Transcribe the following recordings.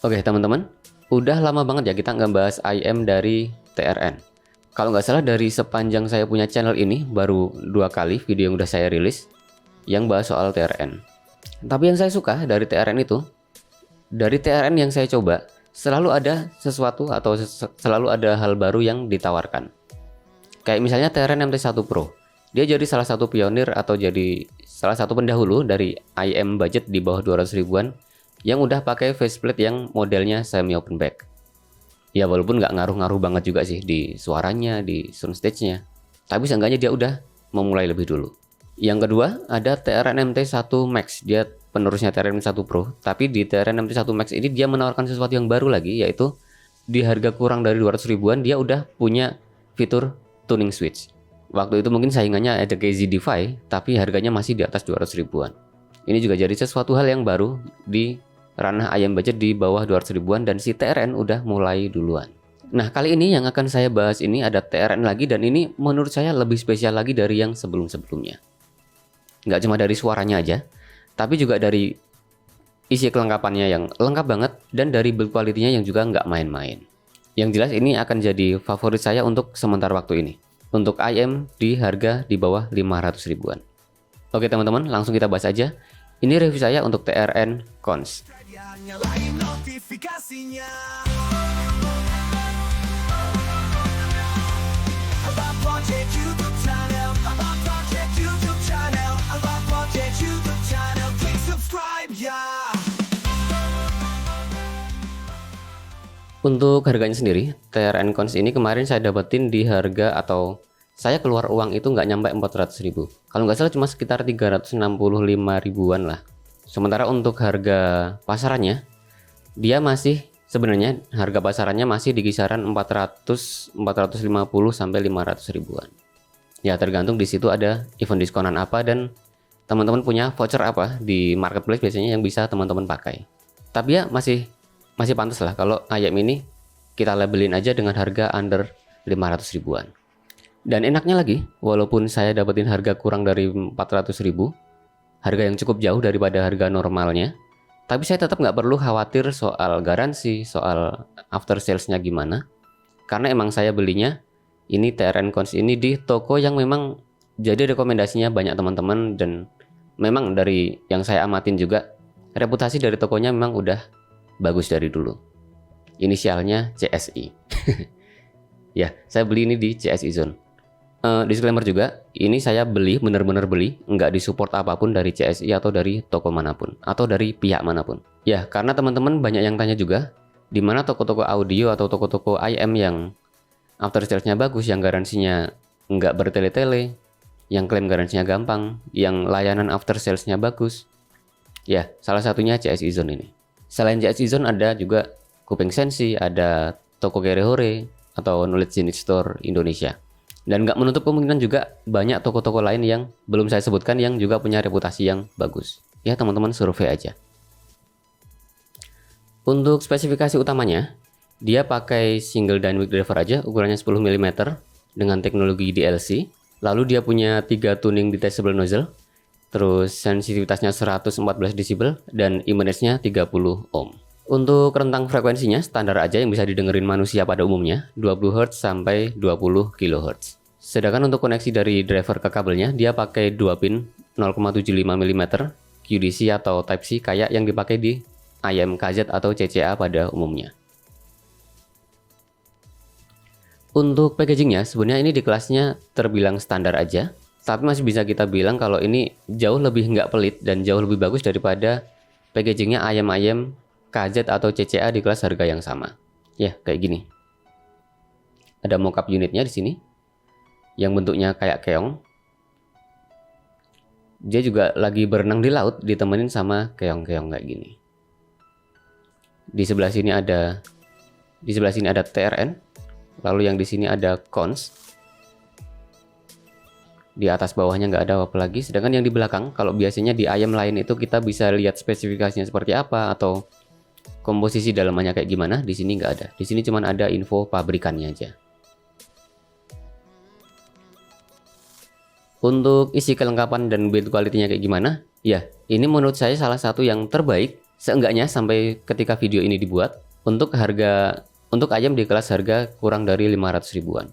Oke teman-teman, udah lama banget ya kita nggak bahas IM dari TRN. Kalau nggak salah dari sepanjang saya punya channel ini, baru 2 kali video yang udah saya rilis yang bahas soal TRN. Tapi yang saya suka dari TRN itu, dari TRN yang saya coba, selalu ada sesuatu atau selalu ada hal baru yang ditawarkan. Kayak misalnya TRN MT1 Pro. Dia jadi salah satu pionir atau jadi salah satu pendahulu dari IM budget di bawah 200 ribuan yang udah pakai faceplate yang modelnya semi open back. Ya walaupun nggak ngaruh-ngaruh banget juga sih di suaranya, di soundstage-nya. Tapi seenggaknya dia udah memulai lebih dulu. Yang kedua ada TRN MT1 Max. Dia penerusnya TRN MT1 Pro. Tapi di TRN MT1 Max ini dia menawarkan sesuatu yang baru lagi, yaitu di harga kurang dari 200 ribuan dia udah punya fitur tuning switch. Waktu itu mungkin saingannya ada KZDiFi, tapi harganya masih di atas 200 ribuan. Ini juga jadi sesuatu hal yang baru di ranah IM budget di bawah 200 ribuan dan si TRN udah mulai duluan. Nah kali ini yang akan saya bahas ini ada TRN lagi dan ini menurut saya lebih spesial lagi dari yang sebelum-sebelumnya. Nggak cuma dari suaranya aja, tapi juga dari isi kelengkapannya yang lengkap banget dan dari build quality-nya yang juga nggak main-main. Yang jelas ini akan jadi favorit saya untuk sementara waktu ini. Untuk IM di harga di bawah 500 ribuan. Oke teman-teman, langsung kita bahas aja. Ini review saya untuk TRN Cons. Untuk harganya sendiri, TRN Cons ini kemarin saya dapetin di harga atau saya keluar uang itu nggak nyampe 400 ribu. Kalau nggak salah cuma sekitar 365 ribuan lah. Sementara untuk harga pasarannya, dia masih sebenarnya harga pasarannya masih di kisaran 450 sampai 500 ribuan. Ya tergantung di situ ada event diskonan apa dan teman-teman punya voucher apa di marketplace biasanya yang bisa teman-teman pakai. Tapi ya masih pantas lah kalau IM ini kita labelin aja dengan harga under 500 ribuan. Dan enaknya lagi, walaupun saya dapetin harga kurang dari 400 ribu, harga yang cukup jauh daripada harga normalnya, tapi saya tetap nggak perlu khawatir soal garansi, soal after sales-nya gimana. Karena emang saya belinya, ini TRN Cons ini di toko yang memang jadi rekomendasinya banyak teman-teman dan memang dari yang saya amatin juga, reputasi dari tokonya memang udah bagus dari dulu. Inisialnya CSI. Ya, saya beli ini di CSI Zone. Disclaimer juga, ini saya beli, bener-bener beli, nggak disupport apapun dari CSI atau dari toko manapun, atau dari pihak manapun. Ya, karena teman-teman banyak yang tanya juga, di mana toko-toko audio atau toko-toko IM yang after sales-nya bagus, yang garansinya nggak bertele-tele, yang klaim garansinya gampang, yang layanan after sales-nya bagus. Ya, salah satunya CSI Zone ini. Selain CSI Zone ada juga Kuping Sensi, ada toko Kerehore, atau Knowledge Unit Store Indonesia. Dan nggak menutup kemungkinan juga banyak toko-toko lain yang belum saya sebutkan yang juga punya reputasi yang bagus. Ya teman-teman survei aja. Untuk spesifikasi utamanya, dia pakai single dynamic driver aja, ukurannya 10 mm dengan teknologi DLC. Lalu dia punya 3 tuning detachable nozzle, terus sensitivitasnya 114 decibel dan impedance-nya 30 ohm. Untuk rentang frekuensinya standar aja yang bisa didengerin manusia pada umumnya, 20 Hz sampai 20 kHz. Sedangkan untuk koneksi dari driver ke kabelnya, dia pakai 2 pin 0,75 mm QDC atau Type-C kayak yang dipakai di IM KZ atau CCA pada umumnya. Untuk packagingnya, sebenarnya ini di kelasnya terbilang standar aja, tapi masih bisa kita bilang kalau ini jauh lebih nggak pelit dan jauh lebih bagus daripada packagingnya IM KZ atau CCA di kelas harga yang sama. Ya, kayak gini. Ada mockup unitnya di sini, yang bentuknya kayak keong. Dia juga lagi berenang di laut, ditemenin sama keong-keong kayak gini. Di sebelah sini ada TRN, lalu yang di sini ada Cons. Di atas bawahnya nggak ada apa lagi. Sedangkan yang di belakang, kalau biasanya di IM lain itu kita bisa lihat spesifikasinya seperti apa atau komposisi dalamannya kayak gimana, di sini nggak ada. Di sini cuma ada info pabrikannya aja. Untuk isi kelengkapan dan build quality-nya kayak gimana? Ya, ini menurut saya salah satu yang terbaik Seenggaknya sampai ketika video ini dibuat, untuk ayam di kelas harga kurang dari 500 ribuan.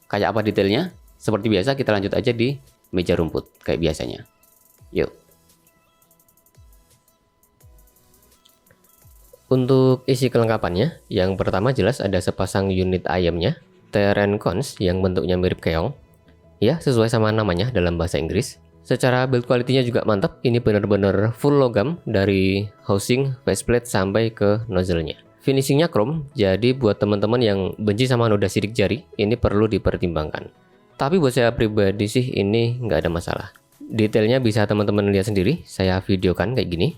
Kayak apa detailnya? Seperti biasa kita lanjut aja di meja rumput kayak biasanya. Yuk. Untuk isi kelengkapannya, yang pertama jelas ada sepasang unit ayamnya, TRN Cons yang bentuknya mirip keong. Ya, sesuai sama namanya dalam bahasa Inggris. Secara build quality-nya juga mantap, ini benar-benar full logam dari housing, faceplate sampai ke nozzle-nya. Finishingnya chrome, jadi buat teman-teman yang benci sama noda sidik jari, ini perlu dipertimbangkan. Tapi buat saya pribadi sih ini nggak ada masalah. Detailnya bisa teman-teman lihat sendiri, saya videokan kayak gini.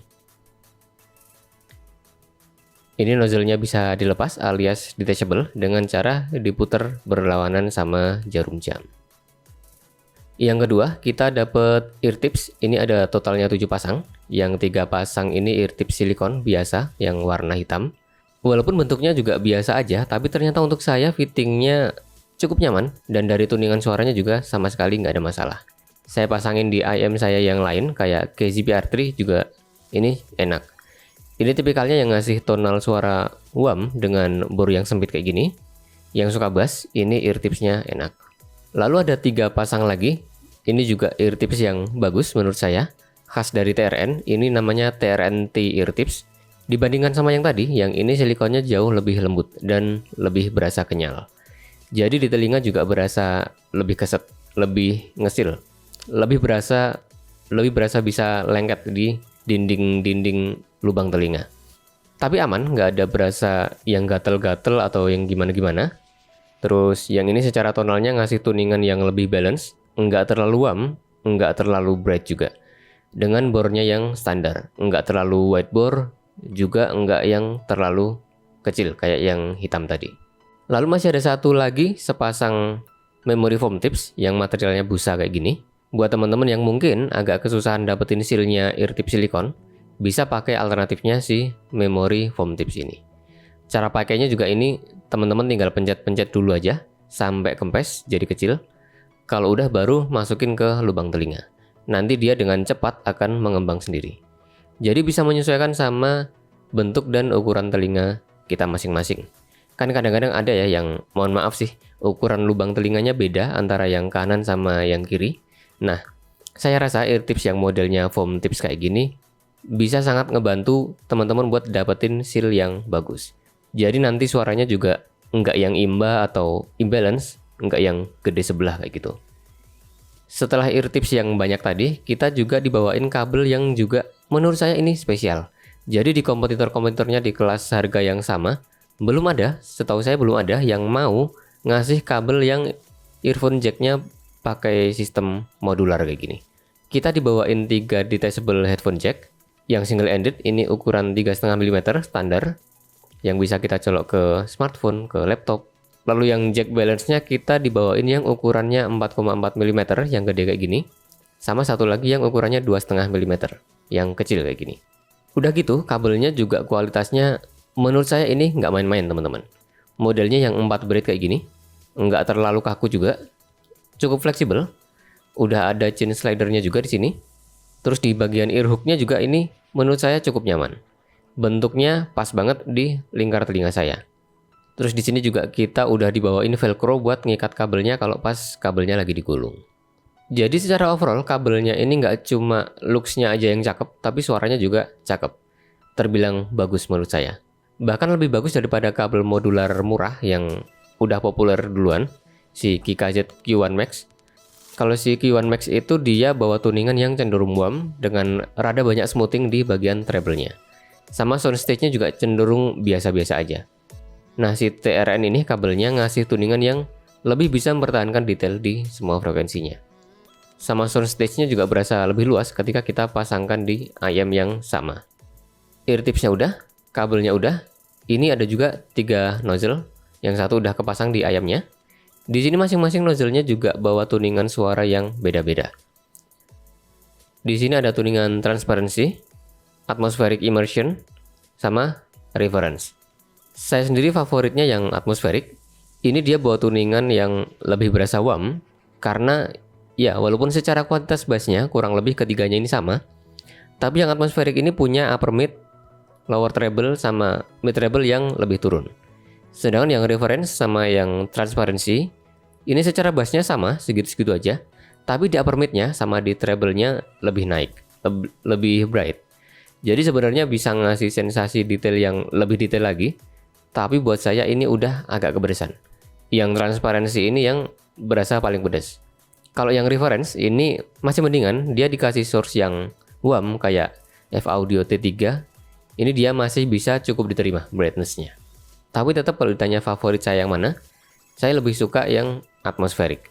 Ini nozzle-nya bisa dilepas alias detachable dengan cara diputar berlawanan sama jarum jam. Yang kedua, kita dapat ear tips. Ini ada totalnya 7 pasang. Yang 3 pasang ini ear tips silikon biasa yang warna hitam. Walaupun bentuknya juga biasa aja, tapi ternyata untuk saya fittingnya cukup nyaman dan dari tuningan suaranya juga sama sekali nggak ada masalah. Saya pasangin di IM saya yang lain kayak KZP-R3 juga ini enak. Ini tipikalnya yang ngasih tonal suara warm dengan bor yang sempit kayak gini. Yang suka bass, ini ear tipsnya enak. Lalu ada 3 pasang lagi. Ini juga ear tips yang bagus menurut saya. Khas dari TRN, ini namanya TRN-T ear tips. Dibandingkan sama yang tadi, yang ini silikonnya jauh lebih lembut dan lebih berasa kenyal. Jadi di telinga juga berasa lebih keset, lebih ngesil, lebih berasa bisa lengket di dinding-dinding lubang telinga. Tapi aman, nggak ada berasa yang gatel-gatel atau yang gimana-gimana. Terus yang ini secara tonalnya ngasih tuningan yang lebih balance, nggak terlalu warm, nggak terlalu bright juga. Dengan bornya yang standar, nggak terlalu wide bore, juga enggak yang terlalu kecil kayak yang hitam tadi. Lalu masih ada satu lagi sepasang memory foam tips yang materialnya busa kayak gini. Buat teman-teman yang mungkin agak kesusahan dapetin sealnya ear tip silikon, bisa pakai alternatifnya si memory foam tips ini. Cara pakainya juga ini teman-teman tinggal pencet-pencet dulu aja sampai kempes jadi kecil. Kalau udah baru masukin ke lubang telinga. Nanti dia dengan cepat akan mengembang sendiri. Jadi bisa menyesuaikan sama bentuk dan ukuran telinga kita masing-masing. Kan kadang-kadang ada ya yang, mohon maaf sih, ukuran lubang telinganya beda antara yang kanan sama yang kiri. Nah, saya rasa ear tips yang modelnya foam tips kayak gini bisa sangat ngebantu teman-teman buat dapetin seal yang bagus. Jadi nanti suaranya juga nggak yang imba atau imbalance, nggak yang gede sebelah kayak gitu. Setelah ear tips yang banyak tadi, kita juga dibawain kabel yang juga menurut saya ini spesial. Jadi di kompetitor-kompetitornya di kelas harga yang sama, belum ada, setahu saya belum ada yang mau ngasih kabel yang earphone jacknya pakai sistem modular kayak gini. Kita dibawain 3 detachable headphone jack, yang single ended ini ukuran 3,5 mm standar, yang bisa kita colok ke smartphone, ke laptop. Lalu yang jack balance-nya kita dibawain yang ukurannya 4,4 mm yang gede kayak gini. Sama satu lagi yang ukurannya 2,5 mm yang kecil kayak gini. Udah gitu kabelnya juga kualitasnya menurut saya ini nggak main-main teman-teman. Modelnya yang 4 braid kayak gini. Nggak terlalu kaku juga. Cukup fleksibel. Udah ada chin slidernya juga di sini. Terus di bagian ear hook-nya juga ini menurut saya cukup nyaman. Bentuknya pas banget di lingkar telinga saya. Terus di sini juga kita udah dibawain velcro buat ngikat kabelnya kalau pas kabelnya lagi digulung. Jadi secara overall kabelnya ini nggak cuma looks-nya aja yang cakep, tapi suaranya juga cakep. Terbilang bagus menurut saya. Bahkan lebih bagus daripada kabel modular murah yang udah populer duluan, si KKZ Q1 Max. Kalau si Q1 Max itu dia bawa tuningan yang cenderung warm dengan rada banyak smoothing di bagian treble-nya. Sama soundstage-nya juga cenderung biasa-biasa aja. Nah, si TRN ini kabelnya ngasih tuningan yang lebih bisa mempertahankan detail di semua frekuensinya. Sama soundstage-nya juga berasa lebih luas ketika kita pasangkan di IM yang sama. Ear tips-nya udah, kabelnya udah. Ini ada juga 3 nozzle, yang satu udah kepasang di IM-nya. Di sini masing-masing nozzle-nya juga bawa tuningan suara yang beda-beda. Di sini ada tuningan transparency, atmospheric immersion, sama reference. Saya sendiri favoritnya yang atmospheric. Ini dia bawa tuningan yang lebih berasa warm karena ya walaupun secara kuantitas bassnya kurang lebih ketiganya ini sama, tapi yang atmospheric ini punya upper mid lower treble sama mid treble yang lebih turun. Sedangkan yang reference sama yang transparency ini secara bassnya sama, segitu-segitu aja, tapi di upper midnya sama di treble-nya lebih naik, lebih bright. Jadi sebenarnya bisa ngasih sensasi detail yang lebih detail lagi, tapi buat saya ini udah agak kepedesan. Yang transparency ini yang berasa paling pedas. Kalau yang reference ini masih mendingan, dia dikasih source yang WAM kayak F-Audio T3, ini dia masih bisa cukup diterima brightness-nya. Tapi tetap kalau ditanya favorit saya yang mana, saya lebih suka yang atmospheric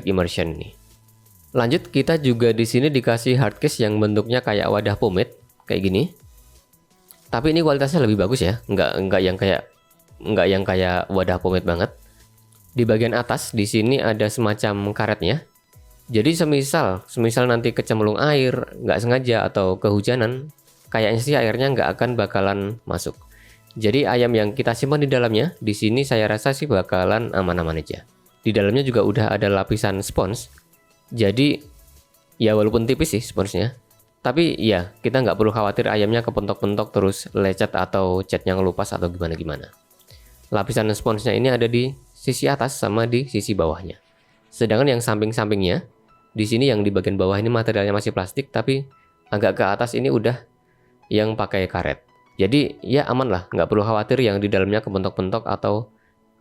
immersion ini. Lanjut, kita juga di sini dikasih hardcase yang bentuknya kayak wadah pomade kayak gini. Tapi ini kualitasnya lebih bagus ya, nggak yang kayak wadah pomade banget. Di bagian atas di sini ada semacam karetnya. Jadi semisal nanti kecemplung air, nggak sengaja atau kehujanan, kayaknya sih airnya nggak bakalan masuk. Jadi ayam yang kita simpan di dalamnya, di sini saya rasa sih bakalan aman-aman aja. Di dalamnya juga udah ada lapisan spons. Jadi ya walaupun tipis sih sponsnya, tapi ya kita nggak perlu khawatir ayamnya kepentok-pentok terus lecet atau catnya ngelupas atau gimana-gimana. Lapisan sponsnya ini ada di sisi atas sama di sisi bawahnya. Sedangkan yang samping-sampingnya, di sini yang di bagian bawah ini materialnya masih plastik, tapi agak ke atas ini udah yang pakai karet. Jadi ya aman lah, nggak perlu khawatir yang di dalamnya kepentok-pentok atau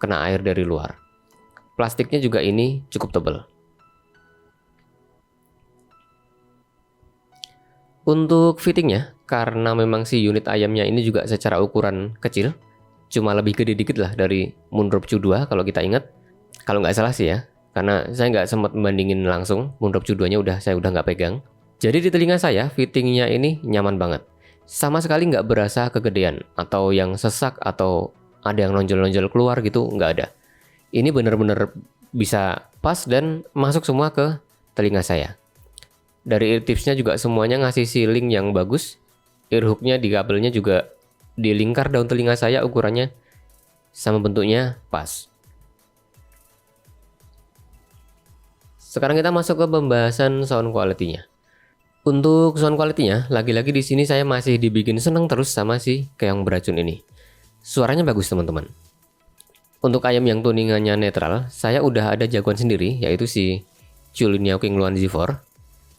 kena air dari luar. Plastiknya juga ini cukup tebal. Untuk fittingnya, karena memang si unit ayamnya ini juga secara ukuran kecil, cuma lebih gede dikit lah dari Moondrop Q2 kalau kita ingat. Kalau nggak salah sih ya, karena saya nggak sempat membandingin langsung, Moondrop Q2-nya saya udah nggak pegang. Jadi di telinga saya, fittingnya ini nyaman banget. Sama sekali nggak berasa kegedean, atau yang sesak, atau ada yang nonjol-nonjol keluar gitu, nggak ada. Ini bener-bener bisa pas dan masuk semua ke telinga saya. Dari ear tipsnya juga semuanya ngasih sealing yang bagus. Ear hooknya di kabelnya juga di lingkar daun telinga saya ukurannya sama bentuknya pas. Sekarang kita masuk ke pembahasan sound quality-nya. Untuk sound quality-nya, lagi-lagi di sini saya masih dibikin seneng terus sama si keong beracun ini. Suaranya bagus teman-teman. Untuk ayam yang tuningannya netral, saya udah ada jagoan sendiri, yaitu si Chulinhao Qingluan Z4.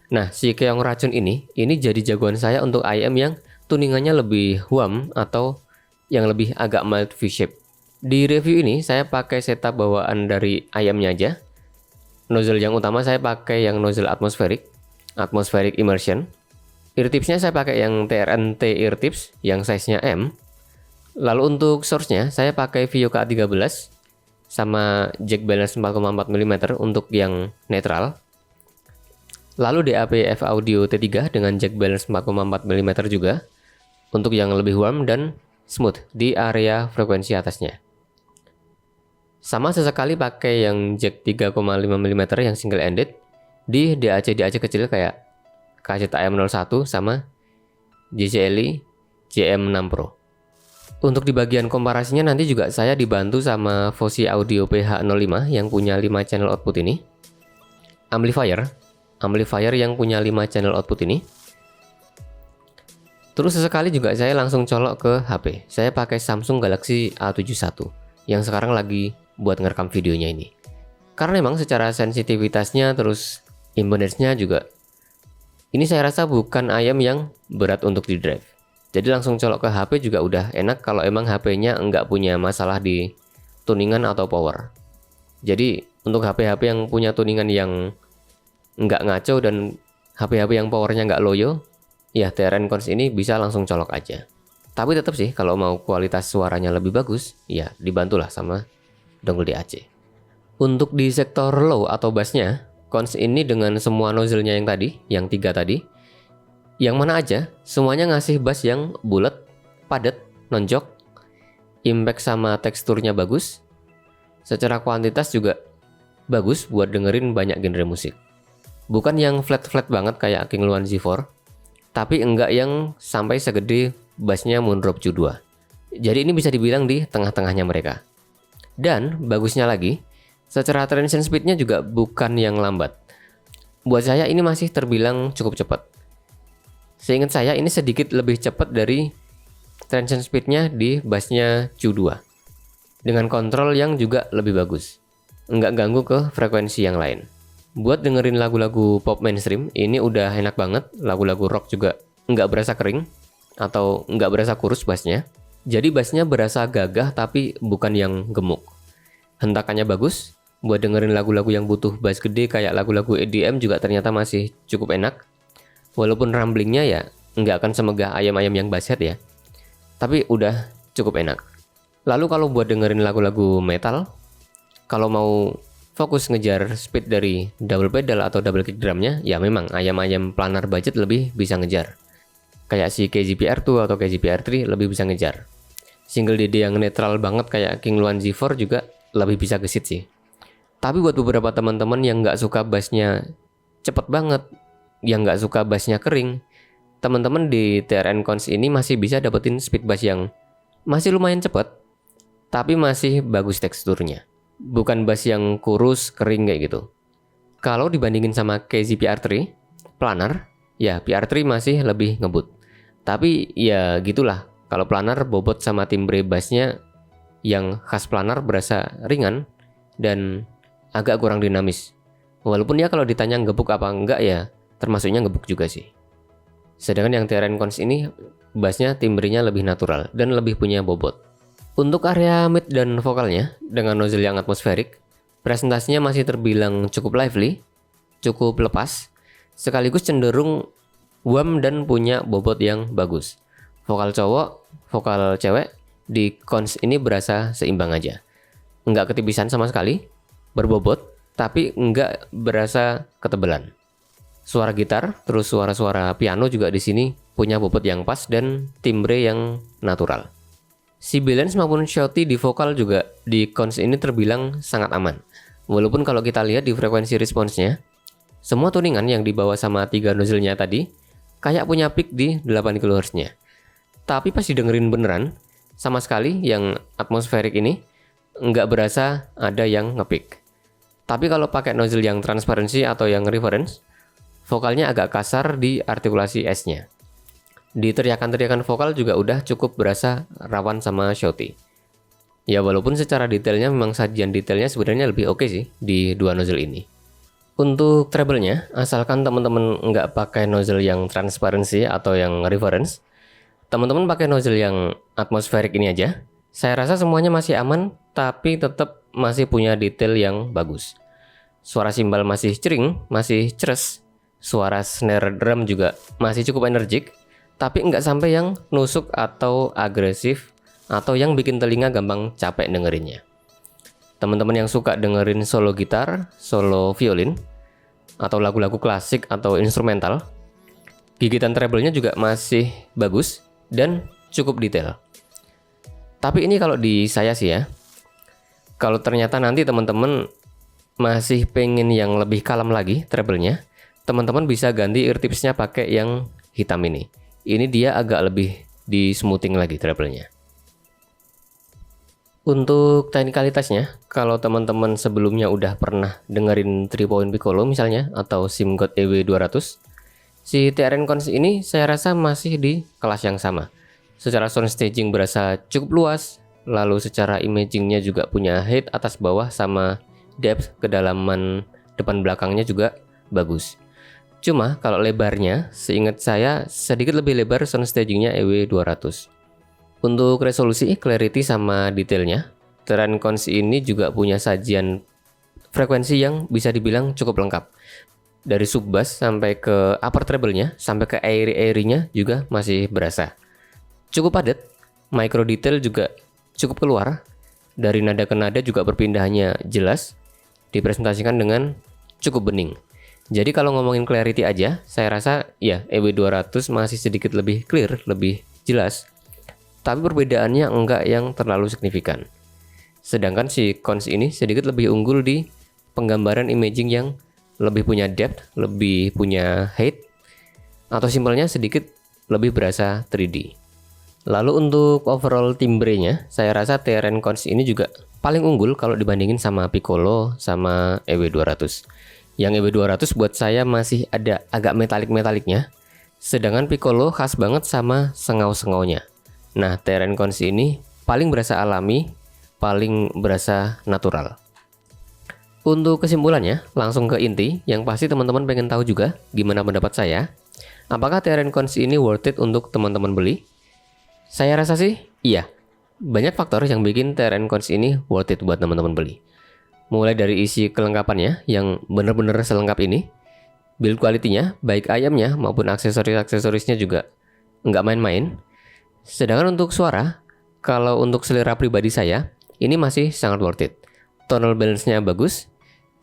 Nah, si keong racun ini jadi jagoan saya untuk ayam yang tuningannya lebih warm atau yang lebih agak mild V-shape. Di review ini saya pakai setup bawaan dari ayamnya aja. Nozzle yang utama saya pakai yang nozzle atmospheric immersion. Ear tipsnya saya pakai yang TRNT ear tips yang size-nya M. Lalu untuk source-nya saya pakai Vio KA13 sama jack balance 4,4 mm untuk yang netral. Lalu DAP F-Audio T3 dengan jack balance 4,4 mm juga untuk yang lebih warm dan smooth di area frekuensi atasnya. Sama sesekali pakai yang jack 3,5 mm yang single ended di DAC kecil kayak KZAM01 sama JCLI JM6 Pro. Untuk di bagian komparasinya nanti juga saya dibantu sama Fosi Audio PH05 yang punya 5 channel output ini. Amplifier yang punya 5 channel output ini. Terus sesekali juga saya langsung colok ke HP. Saya pakai Samsung Galaxy A71 yang sekarang lagi buat ngerekam videonya ini. Karena memang secara sensitivitasnya terus impedance-nya juga ini saya rasa bukan ayam yang berat untuk di drive. Jadi langsung colok ke HP juga udah enak kalau emang HP-nya nggak punya masalah di tuningan atau power. Jadi untuk HP-HP yang punya tuningan yang nggak ngaco dan HP-HP yang powernya nggak loyo, ya TRN Cons ini bisa langsung colok aja. Tapi tetap sih kalau mau kualitas suaranya lebih bagus, ya dibantulah sama dongle DAC. Untuk di sektor low atau bassnya, Cons ini dengan semua nozzle-nya yang 3 tadi, yang mana aja semuanya ngasih bass yang bulat, padat, nonjok, impact sama teksturnya bagus. Secara kuantitas juga bagus buat dengerin banyak genre musik. Bukan yang flat-flat banget kayak Qingluan Z4, tapi enggak yang sampai segede bassnya Moondrop Q2. Jadi ini bisa dibilang di tengah-tengahnya mereka. Dan bagusnya lagi, secara transition speednya juga bukan yang lambat. Buat saya ini masih terbilang cukup cepat. Seingat saya ini sedikit lebih cepat dari tension speednya di bassnya Q2 dengan kontrol yang juga lebih bagus, nggak ganggu ke frekuensi yang lain. Buat dengerin lagu-lagu pop mainstream, ini udah enak banget. Lagu-lagu rock juga nggak berasa kering atau nggak berasa kurus bassnya. Jadi bassnya berasa gagah tapi bukan yang gemuk. Hentakannya bagus. Buat dengerin lagu-lagu yang butuh bass gede kayak lagu-lagu EDM juga ternyata masih cukup enak. Walaupun rumblingnya ya nggak akan semegah ayam-ayam yang basshead ya. Tapi udah cukup enak. Lalu kalau buat dengerin lagu-lagu metal, kalau mau fokus ngejar speed dari double pedal atau double kick drumnya, ya memang ayam-ayam planar budget lebih bisa ngejar. Kayak si KZP-R2 atau KZP-R3 lebih bisa ngejar. Single DD yang netral banget kayak King Luan Z4 juga lebih bisa gesit sih. Tapi buat beberapa teman-teman yang nggak suka bassnya cepet banget, yang nggak suka bassnya kering, teman-teman di TRN Cons ini masih bisa dapetin speed bass yang masih lumayan cepet, tapi masih bagus teksturnya. Bukan bass yang kurus, kering kayak gitu. Kalau dibandingin sama KZP-R3 planar, ya PR3 masih lebih ngebut. Tapi ya gitulah, kalau planar bobot sama timbre bassnya yang khas planar berasa ringan dan agak kurang dinamis. Walaupun ya kalau ditanya ngebuk apa enggak ya termasuknya ngebuk juga sih. Sedangkan yang TRN Cons ini bassnya timbrenya lebih natural dan lebih punya bobot. Untuk area mid dan vokalnya dengan nozzle yang atmosferik, presentasinya masih terbilang cukup lively, cukup lepas, sekaligus cenderung warm dan punya bobot yang bagus. Vokal cowok, vokal cewek di Cons ini berasa seimbang aja. Nggak ketipisan sama sekali, berbobot, tapi nggak berasa ketebelan. Suara gitar, terus suara-suara piano juga di sini punya bobot yang pas dan timbre yang natural. Si balance maupun shouty di vokal juga di Cons ini terbilang sangat aman. Walaupun kalau kita lihat di frekuensi responsnya, semua tuningan yang dibawa sama 3 nozzle-nya tadi kayak punya peak di 8 kHz-nya. Tapi pas didengerin beneran, sama sekali yang atmosferik ini nggak berasa ada yang nge-peak. Tapi kalau pakai nozzle yang transparansi atau yang reference, vokalnya agak kasar di artikulasi S-nya. Di teriakan-teriakan vokal juga udah cukup berasa rawan sama shouty. Ya walaupun secara detailnya memang sajian detailnya sebenarnya lebih oke sih di dua nozzle ini. Untuk treble-nya, asalkan teman-teman nggak pakai nozzle yang transparansi atau yang reference, teman-teman pakai nozzle yang atmosferik ini aja, saya rasa semuanya masih aman, tapi tetap masih punya detail yang bagus. Suara simbal masih cering, masih ceres, suara snare drum juga masih cukup energik, tapi nggak sampai yang nusuk atau agresif atau yang bikin telinga gampang capek dengerinnya. Teman-teman yang suka dengerin solo gitar, solo violin, atau lagu-lagu klasik atau instrumental, gigitan treble-nya juga masih bagus dan cukup detail. Tapi ini kalau di saya sih ya, kalau ternyata nanti teman-teman masih pengen yang lebih kalem lagi treble-nya, teman-teman bisa ganti ear tips-nya pakai yang hitam ini. Ini dia agak lebih di smoothing lagi treble-nya. Untuk teknikalitasnya, kalau teman-teman sebelumnya udah pernah dengerin 3-point piccolo misalnya atau SimGod EW200, si TRN Cons ini saya rasa masih di kelas yang sama. Secara sound staging berasa cukup luas, lalu secara imagingnya juga punya height atas bawah sama depth kedalaman depan belakangnya juga bagus. Cuma kalau lebarnya, seingat saya sedikit lebih lebar sound stagingnya EW200. Untuk resolusi, clarity sama detailnya, TRN Cons ini juga punya sajian frekuensi yang bisa dibilang cukup lengkap. Dari sub bass sampai ke upper treble-nya, sampai ke airy-airy-nya juga masih berasa. Cukup padat, micro detail juga cukup keluar. Dari nada ke nada juga perpindahannya jelas, dipresentasikan dengan cukup bening. Jadi kalau ngomongin clarity aja, saya rasa ya EW200 masih sedikit lebih clear, lebih jelas. Tapi perbedaannya enggak yang terlalu signifikan. Sedangkan si Cons ini sedikit lebih unggul di penggambaran imaging yang lebih punya depth, lebih punya height, atau simpelnya sedikit lebih berasa 3D. Lalu untuk overall timbrenya, saya rasa TRN Cons ini juga paling unggul kalau dibandingin sama Piccolo sama EW200. Yang EW200 buat saya masih ada agak metalik-metaliknya, sedangkan Piccolo khas banget sama sengau-sengaunya. Nah, Terran Cons ini paling berasa alami, paling berasa natural. Untuk kesimpulannya, langsung ke inti, yang pasti teman-teman pengen tahu juga gimana pendapat saya. Apakah Terran Cons ini worth it untuk teman-teman beli? Saya rasa sih, iya. Banyak faktor yang bikin Terran Cons ini worth it buat teman-teman beli. Mulai dari isi kelengkapannya yang bener-bener selengkap ini, build quality-nya, baik ayamnya maupun aksesoris-aksesorisnya juga nggak main-main. Sedangkan untuk suara, kalau untuk selera pribadi saya, ini masih sangat worth it. Tonal balance-nya bagus,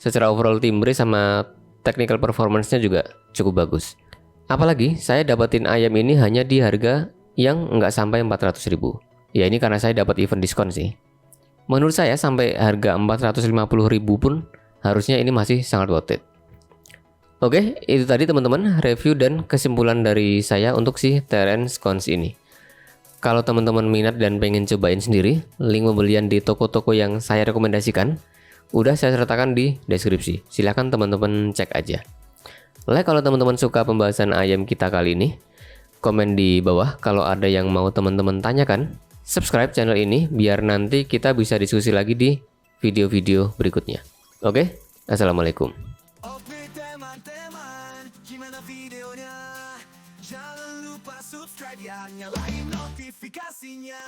secara overall timbre sama technical performance-nya juga cukup bagus. Apalagi saya dapetin ayam ini hanya di harga yang nggak sampai 400.000. Ya ini karena saya dapat event diskon sih. Menurut saya sampai harga 450.000 pun harusnya ini masih sangat worth it. Oke, itu tadi teman-teman review dan kesimpulan dari saya untuk si Terran Cons ini. Kalau teman-teman minat dan pengen cobain sendiri, link pembelian di toko-toko yang saya rekomendasikan udah saya sertakan di deskripsi. Silahkan teman-teman cek aja. Like kalau teman-teman suka pembahasan ayam kita kali ini. Komen di bawah kalau ada yang mau teman-teman tanyakan. Subscribe channel ini biar nanti kita bisa diskusi lagi di video-video berikutnya. Oke, assalamualaikum. Oke teman-teman, gimana videonya? Jangan lupa subscribe ya, nyalain notifikasinya.